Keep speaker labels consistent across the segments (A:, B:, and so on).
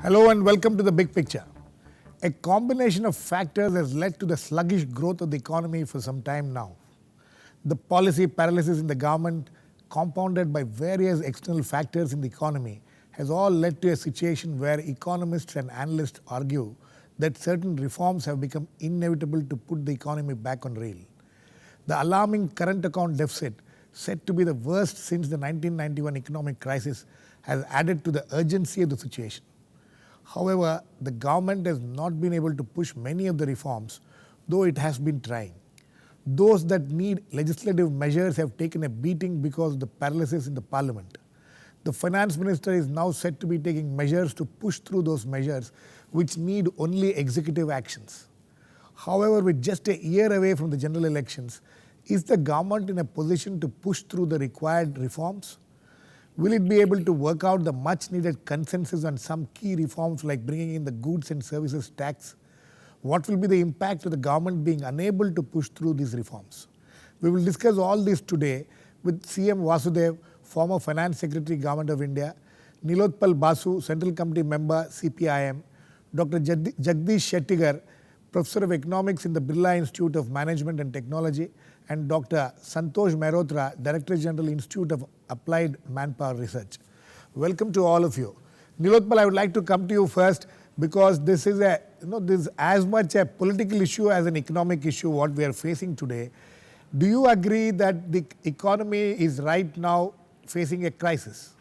A: Hello and welcome to the big picture. A combination of factors has led to the sluggish growth of the economy for some time now. The policy paralysis in the government, compounded by various external factors in the economy, has all led to a situation where economists and analysts argue that certain reforms have become inevitable to put the economy back on rail. The alarming current account deficit, said to be the worst since the 1991 economic crisis, has added to the urgency of the situation. However, the government has not been able to push many of the reforms, though it has been trying. Those that need legislative measures have taken a beating because of the paralysis in the parliament. The finance minister is now said to be taking measures to push through those measures which need only executive actions. However, with just a year away from the general elections, is the government in a position to push through the required reforms? Will it be able to work out the much needed consensus on some key reforms like bringing in the goods and services tax? What will be the impact of the government being unable to push through these reforms? We will discuss all this today with CM Vasudev, former Finance Secretary, Government of India, Nilotpal Basu, Central Committee Member, CPIM, Dr. Jagdish Shettigar, Professor of Economics in the Birla Institute of Management and Technology, and Dr. Santosh Mehrotra, Director General, Institute of Applied Manpower Research. Welcome to all of you. Nilotpal, I would like to come to you first because this is this is as much a political issue as an economic issue what we are facing today. Do you agree that the economy is right now facing a crisis?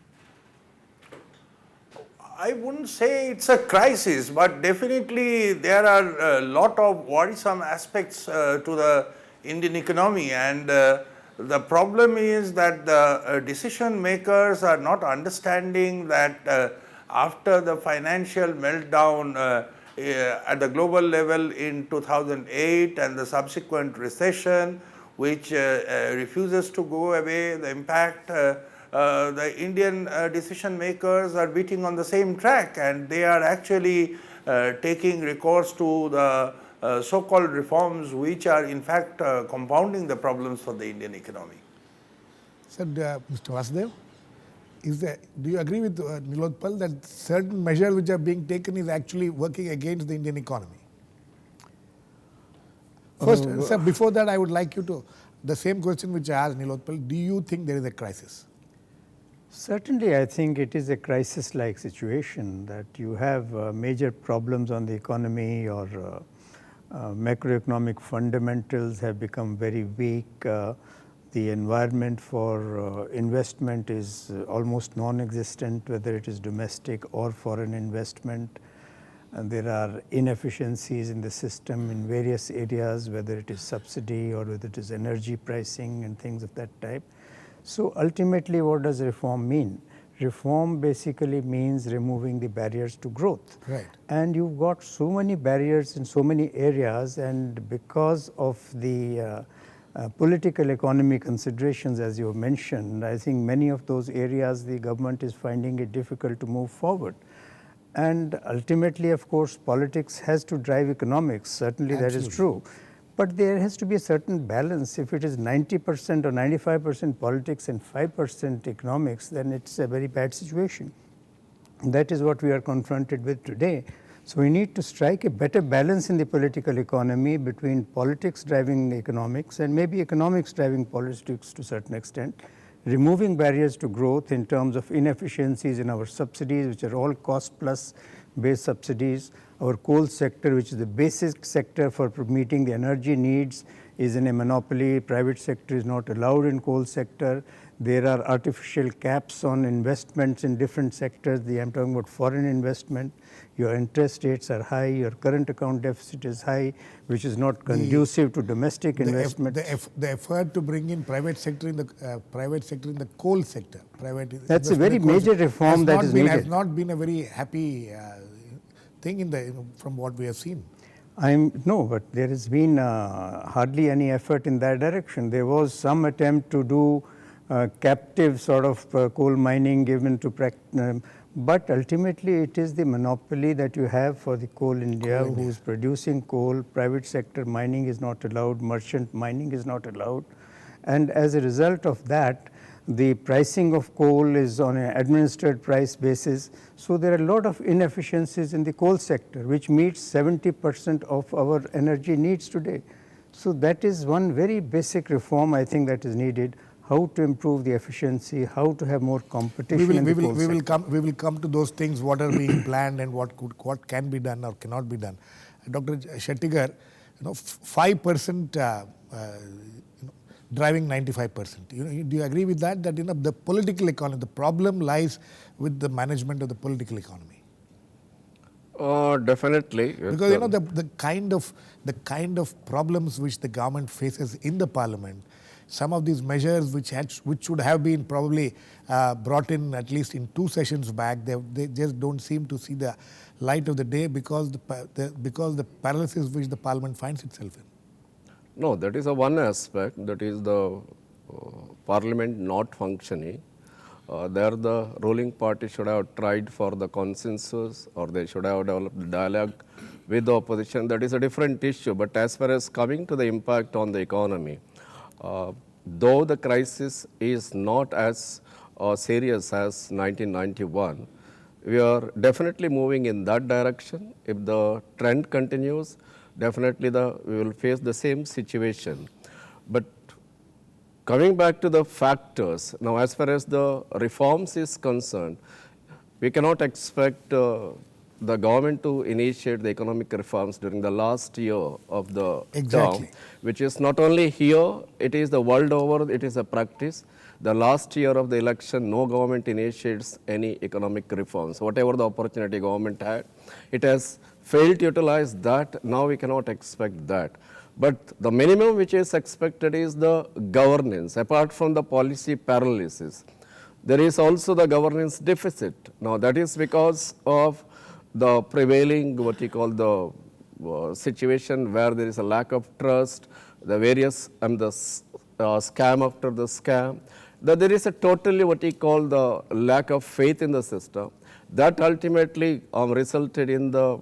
B: I wouldn't say it's a crisis, but definitely there are a lot of worrisome aspects to the Indian economy, and the problem is that the decision makers are not understanding that after the financial meltdown at the global level in 2008 and the subsequent recession, which refuses to go away, the impact, the Indian decision makers are beating on the same track, and they are actually taking recourse to the so-called reforms which are in fact compounding the problems for the Indian economy.
A: Sir, Mr. Vasudev, do you agree with Nilotpal that certain measures which are being taken is actually working against the Indian economy? First, sir, before that I would like you to, the same question which I asked Nilotpal, do you think there is a crisis?
C: Certainly, I think it is a crisis-like situation that you have major problems on the economy, or macroeconomic fundamentals have become very weak. The environment for investment is almost non-existent, whether it is domestic or foreign investment. And there are inefficiencies in the system in various areas, whether it is subsidy or whether it is energy pricing and things of that type. So ultimately, what does reform mean? Reform basically means removing the barriers to growth.
A: Right.
C: And you've got so many barriers in so many areas, and because of the political economy considerations, as you mentioned, I think many of those areas the government is finding it difficult to move forward. And ultimately, of course, politics has to drive economics. Certainly,
A: Absolutely.
C: that is true. But there has to be a certain balance. If it is 90% or 95% politics and 5% economics, then it's a very bad situation. That is what we are confronted with today. So we need to strike a better balance in the political economy between politics driving economics and maybe economics driving politics to a certain extent, removing barriers to growth in terms of inefficiencies in our subsidies, which are all cost plus based subsidies. Our coal sector, which is the basic sector for meeting the energy needs, is in a monopoly. Private sector is not allowed in coal sector. There are artificial caps on investments in different sectors. I'm talking about foreign investment. Your interest rates are high. Your current account deficit is high, which is not conducive to domestic investment.
A: The effort to bring in private sector in the coal sector.
C: That's a very major reform that is needed.
A: Has not been a very happy thing from what we have seen.
C: No, but there has been hardly any effort in that direction. There was some attempt to do captive sort of coal mining given to but ultimately it is the monopoly that you have for the Coal India who is producing coal. Private sector mining is not allowed, merchant mining is not allowed, and as a result of that, The pricing of coal is on an administered price basis. So there are a lot of inefficiencies in the coal sector, which meets 70% of our energy needs today. So that is one very basic reform I think that is needed. How to improve the efficiency, how to have more competition in the coal sector.
A: We will come to those things, what are being planned and what can be done or cannot be done. Dr. Shettigar, 5% driving 95%. Do you agree with that? That the political economy, the problem lies with the management of the political economy.
D: Definitely.
A: Because the kind of problems which the government faces in the parliament, some of these measures which should have been probably brought in at least in 2 sessions back, they just don't seem to see the light of the day because the paralysis which the parliament finds itself in.
D: No, that is one aspect, that is the parliament not functioning. There the ruling party should have tried for the consensus, or they should have developed dialogue with the opposition. That is a different issue. But as far as coming to the impact on the economy, though the crisis is not as serious as 1991, we are definitely moving in that direction. If the trend continues, definitely we will face the same situation. But coming back to the factors, now as far as the reforms is concerned, we cannot expect the government to initiate the economic reforms during the last year of the term, which is not only here, it is the world over, it is a practice. The last year of the election, no government initiates any economic reforms. Whatever the opportunity government had, it has failed to utilize that. Now we cannot expect that. But the minimum which is expected is the governance. Apart from the policy paralysis, there is also the governance deficit. Now that is because of the prevailing, what you call the situation where there is a lack of trust, the various scam after the scam, that there is a totally what you call the lack of faith in the system. That ultimately resulted in the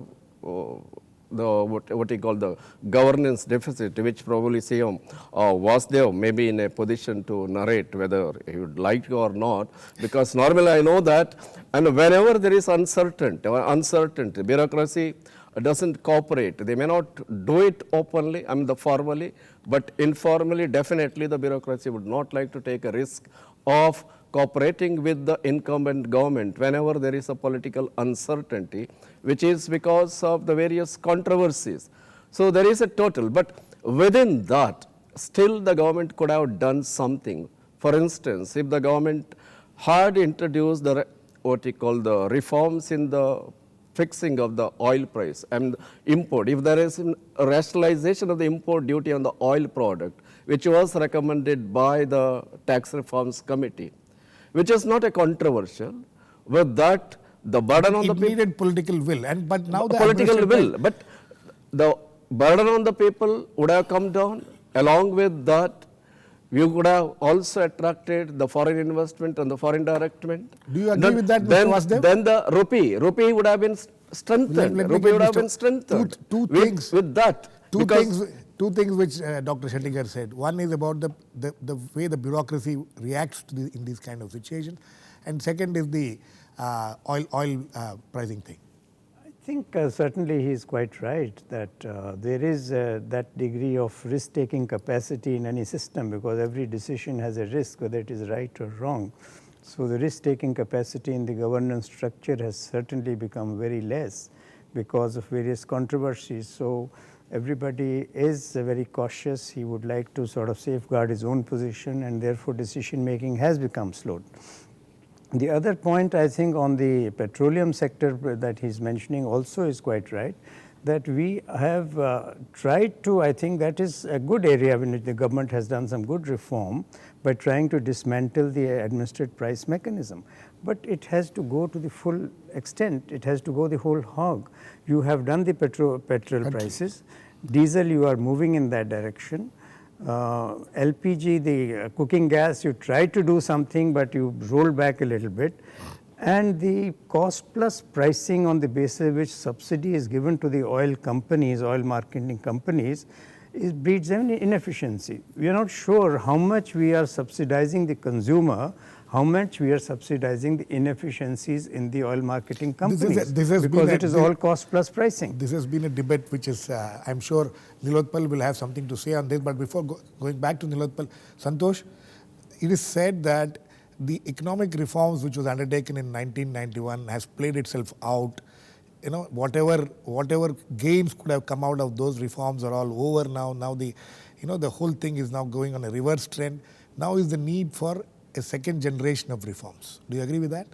D: what you call the governance deficit, which probably Vasudev may be in a position to narrate whether he would like to or not, because normally I know that, and whenever there is uncertainty, bureaucracy doesn't cooperate. They may not do it openly, formally, but informally, definitely the bureaucracy would not like to take a risk of cooperating with the incumbent government whenever there is a political uncertainty, which is because of the various controversies. So there is a total, but within that, still the government could have done something. For instance, if the government had introduced the reforms in the fixing of the oil price and import, if there is a rationalization of the import duty on the oil product, which was recommended by the tax reforms committee, which is not a controversial, with that the burden on the people.
A: It needed political will, but now the
D: political will, but the burden on the people would have come down. Along with that, we could have also attracted the foreign investment and the foreign directment.
A: Do you agree with that, Mr. Vasudev?
D: Then the rupee would have been strengthened. Rupee would have been strengthened.
A: Two things
D: with that.
A: Two things which Dr. Shettigar said. One is about the way the bureaucracy reacts to in these kind of situations, and second is the oil pricing thing.
C: I think certainly he is quite right that there is that degree of risk-taking capacity in any system, because every decision has a risk, whether it is right or wrong. So the risk-taking capacity in the governance structure has certainly become very less because of various controversies. So everybody is very cautious. He would like to sort of safeguard his own position, and therefore decision-making has become slowed. The other point, I think, on the petroleum sector that he's mentioning also is quite right, that we have tried to, I think that is a good area in which the government has done some good reform by trying to dismantle the administered price mechanism. But it has to go to the full extent. It has to go the whole hog. You have done the petrol prices. Diesel, you are moving in that direction. LPG, the cooking gas, you try to do something, but you roll back a little bit. And the cost plus pricing on the basis of which subsidy is given to the oil companies, oil marketing companies, it breeds an inefficiency. We are not sure how much we are subsidizing the consumer, how much we are subsidizing the inefficiencies in the oil marketing companies, because it is all cost plus pricing.
A: This has been a debate which is, I'm sure Nilotpal will have something to say on this, but before going back to Nilotpal, Santosh, it is said that the economic reforms which was undertaken in 1991 has played itself out. You know, whatever gains could have come out of those reforms are all over now. Now the whole thing is now going on a reverse trend. Now is the need for a second generation of reforms. Do you agree with that?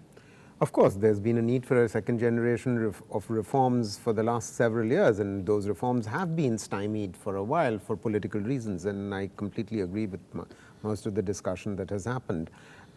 E: Of course, there's been a need for a second generation of reforms for the last several years, and those reforms have been stymied for a while for political reasons, and I completely agree with most of the discussion that has happened.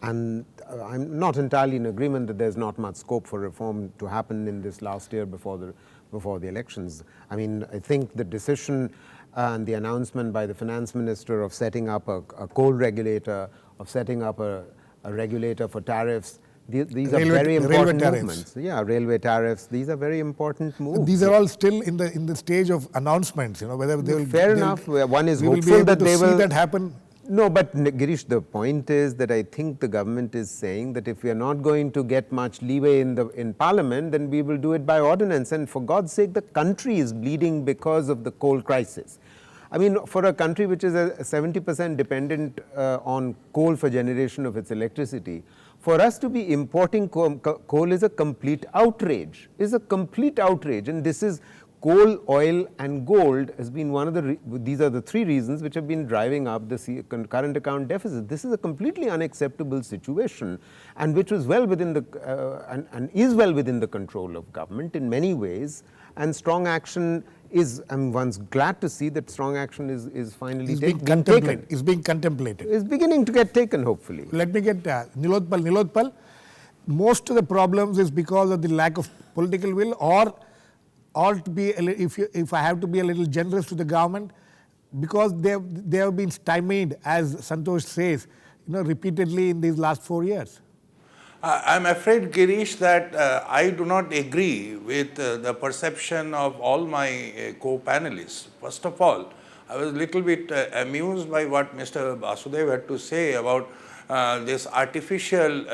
E: And I'm not entirely in agreement that there's not much scope for reform to happen in this last year before the elections. I mean, I think the decision and the announcement by the finance minister of setting up a coal regulator, of setting up a regulator for tariffs, these are very important movements. Yeah, railway tariffs. These are very important moves.
A: These are all still in the stage of announcements. You know, whether they will.
E: Fair enough. One is hopeful that they will
A: see that happen.
E: No, but Girish, the point is that I think the government is saying that if we are not going to get much leeway in Parliament, then we will do it by ordinance. And for God's sake, the country is bleeding because of the coal crisis. I mean, for a country which is 70% dependent on coal for generation of its electricity, for us to be importing coal is a complete outrage. And this is coal, oil and gold has been one of these are the three reasons which have been driving up the current account deficit. This is a completely unacceptable situation, and which was well within the and is well within the control of government in many ways. And strong action is, and one's glad to see that strong action is finally being taken.
A: Is being contemplated.
E: It's beginning to get taken, hopefully.
A: Let me get Nilotpal. Nilotpal, most of the problems is because of the lack of political will, or to be, if I have to be a little generous to the government, because they have been stymied, as Santosh says, repeatedly in these last 4 years.
B: I'm afraid, Girish, that I do not agree with the perception of all my co-panelists. First of all, I was a little bit amused by what Mr. Vasudev had to say about this artificial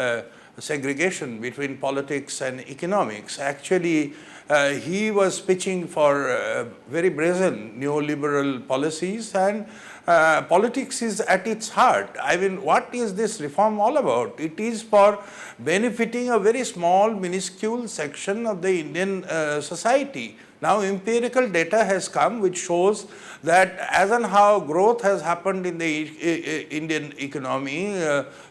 B: segregation between politics and economics. Actually, he was pitching for very brazen neoliberal policies, and politics is at its heart. I mean, what is this reform all about? It is for benefiting a very small, minuscule section of the Indian society. Now, empirical data has come which shows that as and how growth has happened in the Indian economy,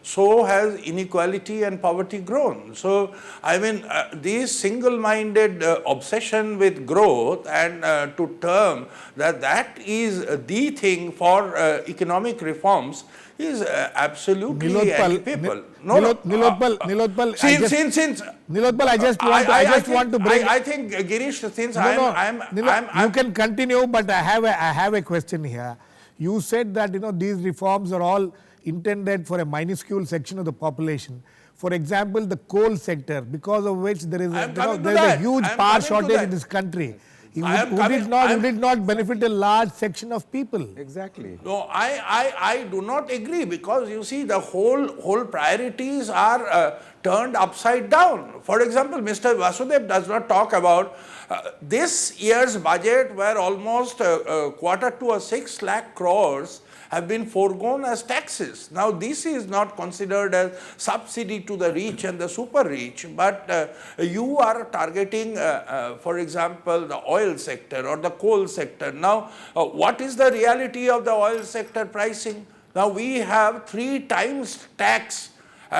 B: so has inequality and poverty grown. So, I mean, this single-minded obsession with growth and to term that is the thing for economic reforms is absolutely anti-people.
A: Nilotpal, I just want to bring.
B: I think Girish, since
A: you can continue, but I have a question here. You said that these reforms are all intended for a minuscule section of the population. For example, the coal sector, because of which there is a huge power shortage in this country. Who did not benefit a large section of people.
E: Exactly.
B: No, I do not agree, because you see the whole priorities are turned upside down. For example, Mr. Vasudev does not talk about this year's budget, where almost a quarter to 6 lakh crores have been foregone as taxes. Now, this is not considered as subsidy to the rich and the super rich, but you are targeting, for example, the oil sector or the coal sector. Now, what is the reality of the oil sector pricing? Now, we have 3 times tax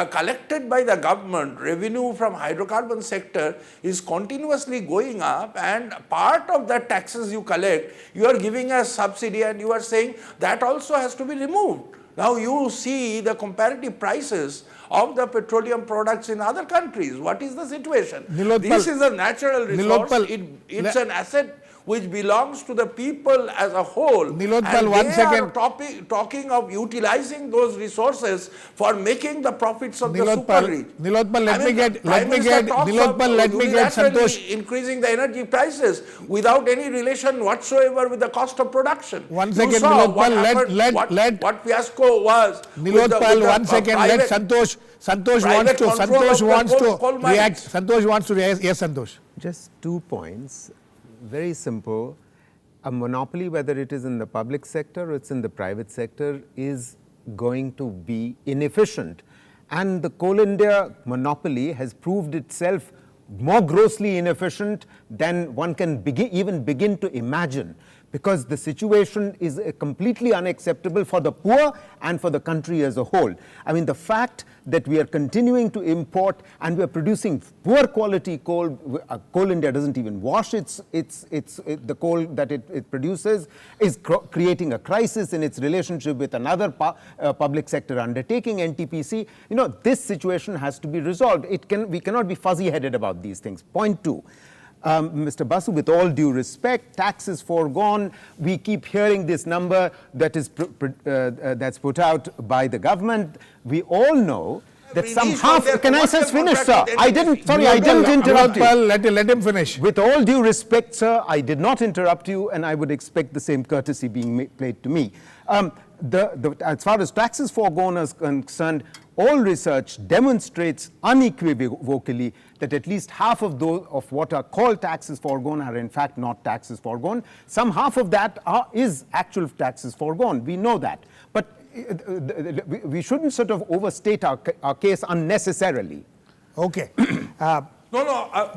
B: collected by the government. Revenue from hydrocarbon sector is continuously going up, and part of the taxes you collect, you are giving as subsidy, and you are saying that also has to be removed. Now you see the comparative prices of the petroleum products in other countries. What is the situation? This is a natural resource. It's an asset which belongs to the people as a whole.
A: Nilotpal,
B: And
A: one
B: they
A: second.
B: are talking of utilizing those resources for making the profits of the super
A: Nilotpal,
B: rich.
A: Nilotpal, let me get
B: unilaterally
A: Santosh.
B: increasing the energy prices without any relation whatsoever with the cost of production.
A: One
B: You
A: second,
B: saw
A: Nilotpal,
B: what happened, what fiasco was.
A: Nilotpal, one second, let
B: private
A: Santosh
B: private control
A: wants
B: of the
A: to
B: coal
A: react.
B: mines.
A: Santosh wants to react. Yes, Santosh.
E: Just 2 points, very simple. A monopoly, whether it is in the public sector or it's in the private sector, is going to be inefficient. And the Coal India monopoly has proved itself more grossly inefficient than one can even begin to imagine, because the situation is completely unacceptable for the poor and for the country as a whole. I mean, the fact that we are continuing to import and we are producing poor quality coal, Coal India doesn't even wash the coal that it produces, is creating a crisis in its relationship with another public sector undertaking, NTPC. You know, this situation has to be resolved. We cannot be fuzzy-headed about these things. Point 2. Mr. Basu, with all due respect, taxes foregone. We keep hearing this number that is that's put out by the government. We all know that some half. Can I just finish, sir? I didn't interrupt you.
A: Let him finish.
E: With all due respect, sir, I did not interrupt you, and I would expect the same courtesy being played to me. As far as taxes foregone is concerned, all research demonstrates unequivocally that at least half of those of what are called taxes foregone are in fact not taxes foregone. Some half of that is actual taxes foregone. We know that. But we shouldn't sort of overstate our case unnecessarily.
A: Okay.
B: No,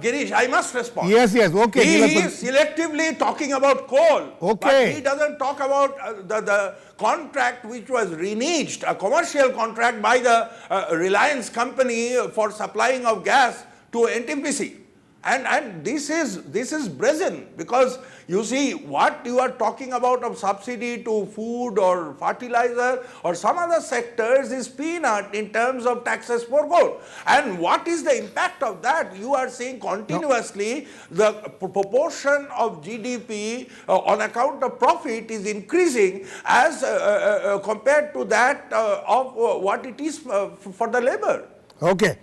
B: Girish, I must respond.
A: Yes, okay.
B: He is selectively talking about coal.
A: Okay.
B: But he doesn't talk about the contract which was reneged, a commercial contract by the Reliance company for supplying of gas to NTPC. And this is brazen, because you see what you are talking about of subsidy to food or fertilizer or some other sectors is peanut in terms of taxes foregone. And what is the impact of that? You are seeing continuously the proportion of GDP on account of profit is increasing as compared to that of what it is for the labor.
A: Okay.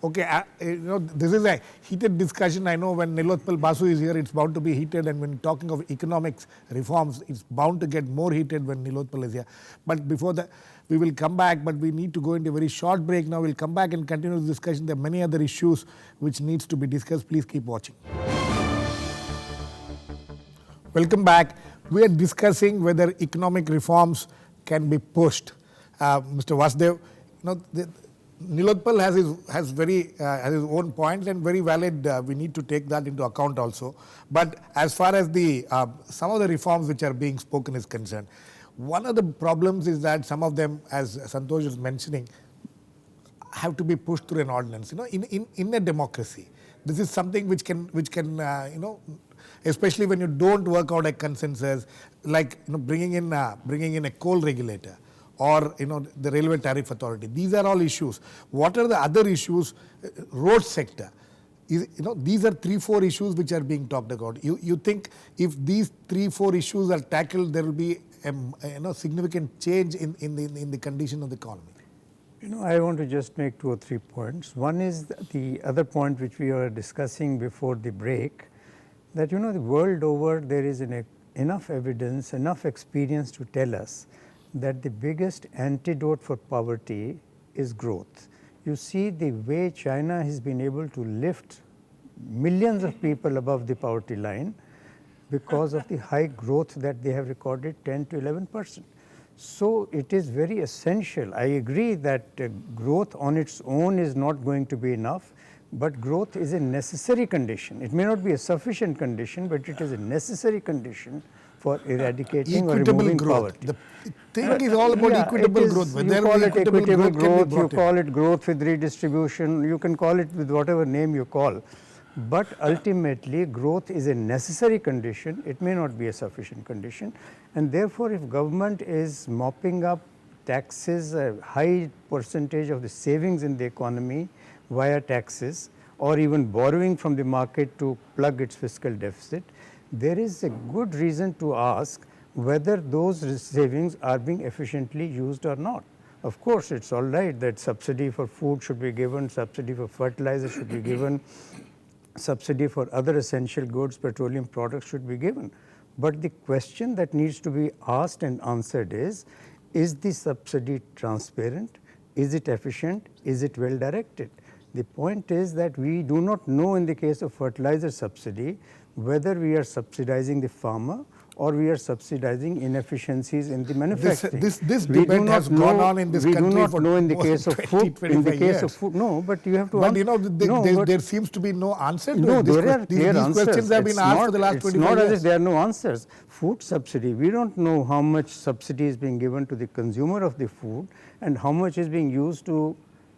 A: This is a heated discussion. I know when Nilotpal Basu is here, it's bound to be heated, and when talking of economics reforms, it's bound to get more heated when Nilotpal is here. But before that, we will come back, but we need to go into a very short break now. We'll come back and continue the discussion. There are many other issues which needs to be discussed. Please keep watching. Welcome back. We are discussing whether economic reforms can be pushed. Mr. Vasudev, Nilotpal has his own points, and very valid. We need to take that into account also. But as far as the some of the reforms which are being spoken is concerned, one of the problems is that some of them, as Santosh was mentioning, have to be pushed through an ordinance. In a democracy, this is something which can especially when you don't work out a consensus, like bringing in a coal regulator, or the railway tariff authority. These are all issues. What are the other issues? Road sector. These are 3-4 issues which are being talked about. You think if these 3-4 issues are tackled, there will be a significant change in the condition of the economy?
C: I want to just make 2 or 3 points. One is the other point which we were discussing before the break, that the world over there is enough evidence, enough experience to tell us that the biggest antidote for poverty is growth. You see the way China has been able to lift millions of people above the poverty line because of the high growth that they have recorded, 10 to 11%. So it is very essential. I agree that growth on its own is not going to be enough, but growth is a necessary condition. It may not be a sufficient condition, but it is a necessary condition for eradicating or removing poverty.
A: The thing is all about equitable growth.
C: You call it equitable growth, you call it growth with redistribution, you can call it with whatever name you call. But ultimately, growth is a necessary condition. It may not be a sufficient condition. And therefore, if government is mopping up taxes, a high percentage of the savings in the economy via taxes, or even borrowing from the market to plug its fiscal deficit, there is a good reason to ask whether those savings are being efficiently used or not. Of course, it's all right that subsidy for food should be given, subsidy for fertilizer should be given, subsidy for other essential goods, petroleum products should be given. But the question that needs to be asked and answered is the subsidy transparent? Is it efficient? Is it well directed? The point is that we do not know in the case of fertilizer subsidy whether we are subsidizing the farmer or we are subsidizing inefficiencies in the manufacturing.
A: This
C: We
A: debate
C: do not
A: has
C: know-
A: gone on in this
C: we
A: country
C: do not
A: for
C: know in the
A: more
C: case
A: than
C: of
A: 20,
C: food. In the
A: 25
C: case of
A: years.
C: food, no. But you have to.
A: But
C: no,
A: there seems to be no answer to
C: no,
A: it.
C: there are clear
A: These
C: answers.
A: questions have been
C: It's
A: asked
C: not,
A: for the last
C: it's
A: 25
C: not as
A: years.
C: if there are no answers. Food subsidy, we don't know how much subsidy is being given to the consumer of the food and how much is being used to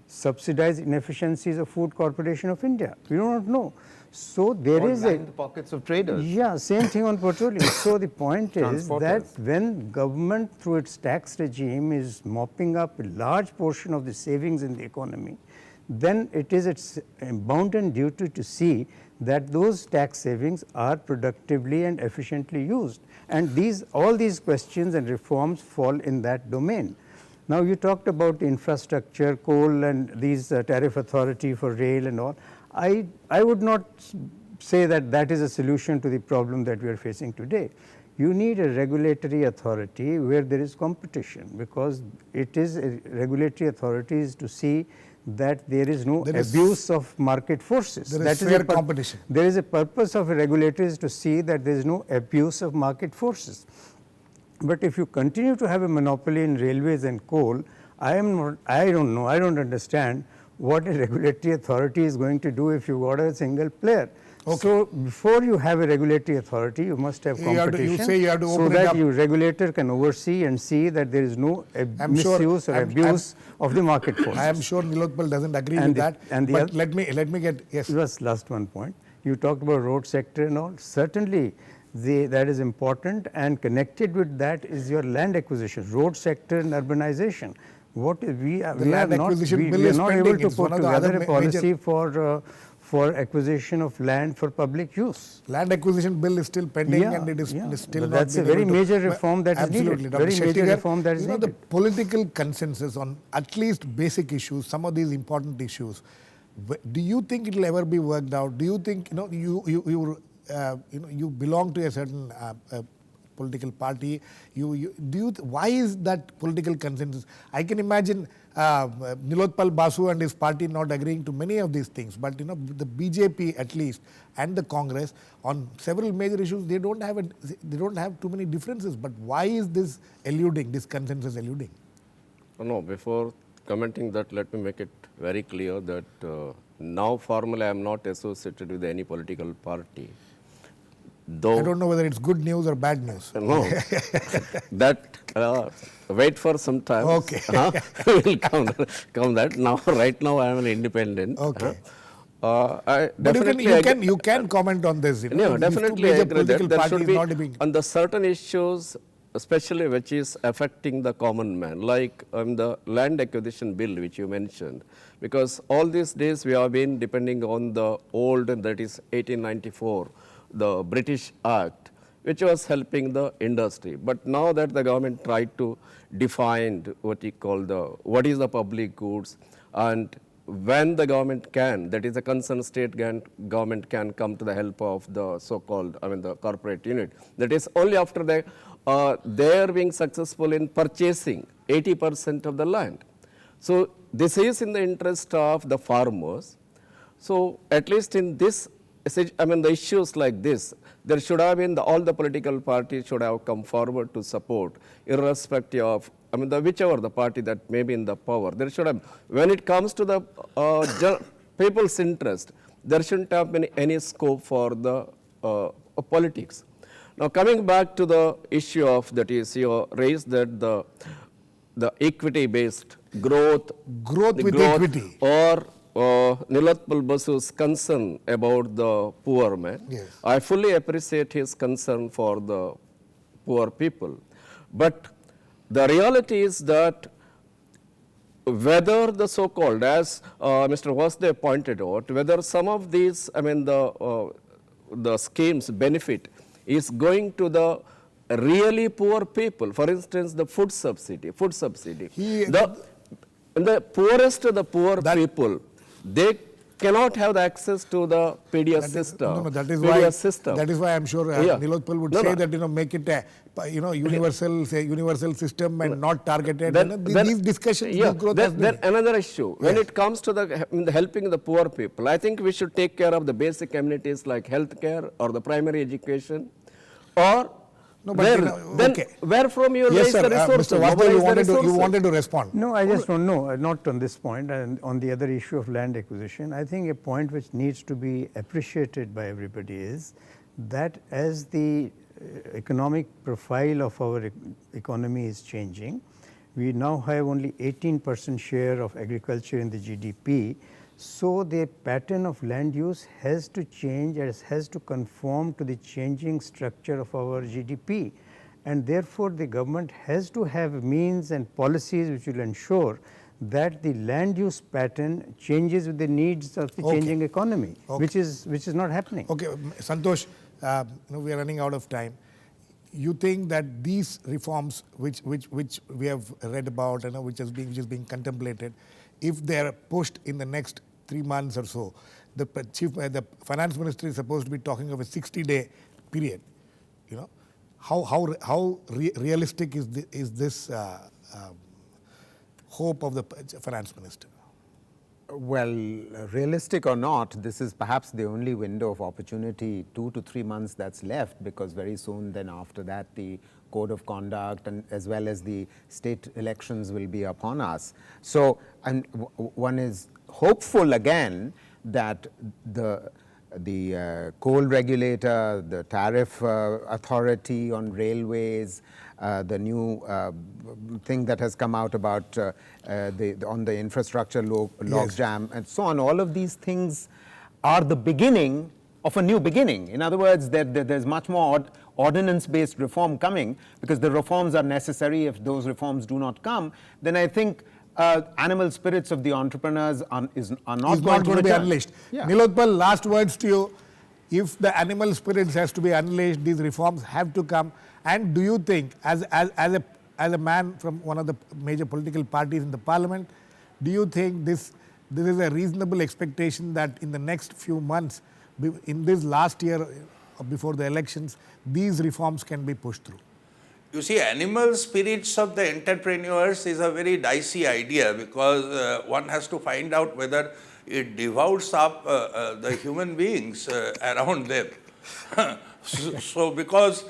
C: subsidize inefficiencies of Food Corporation of India. We do not know. So there
E: Or
C: is
E: line the pockets of traders.
C: yeah, same thing on petroleum. So the point is that
E: Transporters.
C: when government through its tax regime is mopping up a large portion of the savings in the economy, then it is its bounden duty to see that those tax savings are productively and efficiently used. And all these questions and reforms fall in that domain. Now you talked about infrastructure, coal and these tariff authority for rail and all. I would not say that that is a solution to the problem that we are facing today. You need a regulatory authority where there is competition, because it is a regulatory authority is to see that there is no abuse of market forces.
A: There
C: That
A: is
C: a
A: fair competition.
C: There is a purpose of a regulator is to see that there is no abuse of market forces. But if you continue to have a monopoly in railways and coal, I don't know, I don't understand what a regulatory authority is going to do if you got a single player. Okay. So before you have a regulatory authority, you must have competition.
A: You say you have to
C: so
A: open it
C: that
A: up.
C: your regulator can oversee and see that there is no misuse or abuse of the market force.
A: I am sure Nilotpal doesn't agree with that. But let me get, yes.
C: Just last one point. You talked about road sector and all. Certainly, that is important, and connected with that is your land acquisition, road sector and urbanization. What we are not able to put together a policy for acquisition of land for public use.
A: Land acquisition bill is still pending, and it is still
C: but
A: not.
C: That's a very major reform that is needed.
A: Absolutely,
C: Very major reform that is
A: needed.
C: needed.
A: The political consensus on at least basic issues, some of these important issues. Do you think it will ever be worked out? Do you think you belong to a certain political party? Why is that political consensus? I can imagine Nilotpal Basu and his party not agreeing to many of these things, but the BJP at least and the Congress on several major issues, they don't have too many differences. But why is this consensus eluding?
D: No, before commenting that, let me make it very clear that now formally I am not associated with any political party. Though
A: I don't know whether it's good news or bad news.
D: No, that wait for some time.
A: Okay,
D: will come that. Now, right now, I am an independent.
A: Okay.
D: But
A: you can comment on this.
D: No, definitely I agree that there should
A: be
D: on the certain issues, especially which is affecting the common man, like the land acquisition bill which you mentioned, because all these days we have been depending on the old, that is 1894. The British Act, which was helping the industry. But now that the government tried to define what is the public goods, and when the government can, that is a concerned state government can come to the help of the so-called, the corporate unit. That is only after they are being successful in purchasing 80% of the land. So this is in the interest of the farmers. So at least in this, the issues like this, there should have been all the political parties should have come forward to support, irrespective of whichever the party that may be in the power. There should have, when it comes to the people's interest, there shouldn't have been any scope for the politics. Now coming back to the issue of that is you raised that the equity-based growth
A: with equity,
D: or Nilotpal Basu's concern about the poor man.
A: Yes.
D: I fully appreciate his concern for the poor people. But the reality is that whether the so-called, as Mr. Vasudev pointed out, whether some of these, the schemes benefit is going to the really poor people. For instance, the food subsidy. The poorest of the poor people, they cannot have the access to the PDS system.
A: That is
D: PDS
A: why.
D: system.
A: That is why I'm sure Nilotpal would say that make it a universal system and not targeted. These discussions.
D: Then another issue when it comes to the helping the poor people. I think we should take care of the basic amenities like healthcare or the primary education, or. Where from you raise the resources?
A: Mr. Vasudev, you wanted to respond.
C: No, I just don't know, not on this point, and on the other issue of land acquisition. I think a point which needs to be appreciated by everybody is that as the economic profile of our economy is changing, we now have only 18% share of agriculture in the GDP. So the pattern of land use has to change and has to conform to the changing structure of our GDP, and therefore the government has to have means and policies which will ensure that the land use pattern changes with the needs of the changing economy, which is not happening.
A: Okay, Santosh, we are running out of time. You think that these reforms which we have read about and which is being contemplated, if they are pushed in the next 3 months or so, the finance minister is supposed to be talking of a 60-day period. How realistic is this hope of the finance minister?
E: Well, realistic or not, this is perhaps the only window of opportunity, 2 to 3 months that's left, because very soon then after that the code of conduct and as well as the state elections will be upon us. So, and one is hopeful again that the coal regulator, the tariff authority on railways, the new thing that has come out about on the infrastructure logjam and so on, all of these things are the beginning of a new beginning. In other words, there's much more ordinance-based reform coming, because the reforms are necessary. If those reforms do not come, then I think animal spirits of the entrepreneurs are not going to
A: be unleashed.
E: Yeah.
A: Nilotpal, last words to you. If the animal spirits has to be unleashed, these reforms have to come. And do you think, as a man from one of the major political parties in the parliament, do you think this is a reasonable expectation that in the next few months, in this last year before the elections, these reforms can be pushed through?
B: You see, animal spirits of the entrepreneurs is a very dicey idea, because one has to find out whether it devours up the human beings around them. So because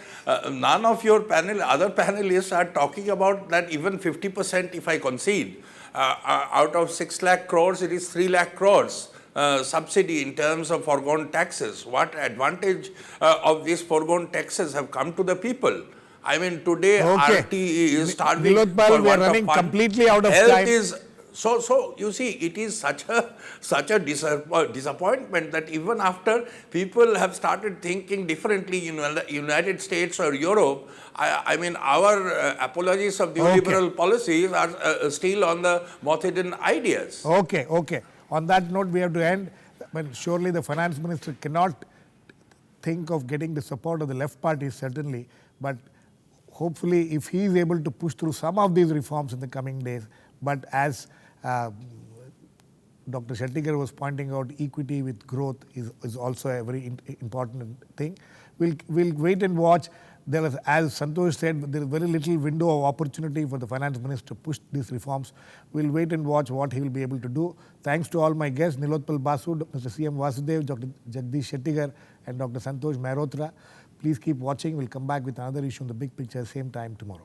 B: none of your other panelists are talking about that even 50%, if I concede, out of 6 lakh crores, it is 3 lakh crores subsidy in terms of foregone taxes. What advantage of these foregone taxes have come to the people? I mean, today RT is starving.
A: Nilotpal, we are running completely out of time.
B: So you see, it is such a disappointment that even after people have started thinking differently in the United States or Europe, I mean, our apologies of the liberal policies are still on the Mohammedan ideas.
A: Okay. On that note, we have to end. But surely the finance minister cannot think of getting the support of the left party, certainly. But hopefully, if he is able to push through some of these reforms in the coming days, but as Dr. Shettigar was pointing out, equity with growth is also a very important thing. We'll wait and watch. There is, as Santosh said, there is very little window of opportunity for the finance minister to push these reforms. We'll wait and watch what he will be able to do. Thanks to all my guests, Nilotpal Basu, Mr. C.M. Vasudev, Dr. Jagdish Shettigar, and Dr. Santosh Mehrotra. Please keep watching. We'll come back with another issue on the big picture, same time tomorrow.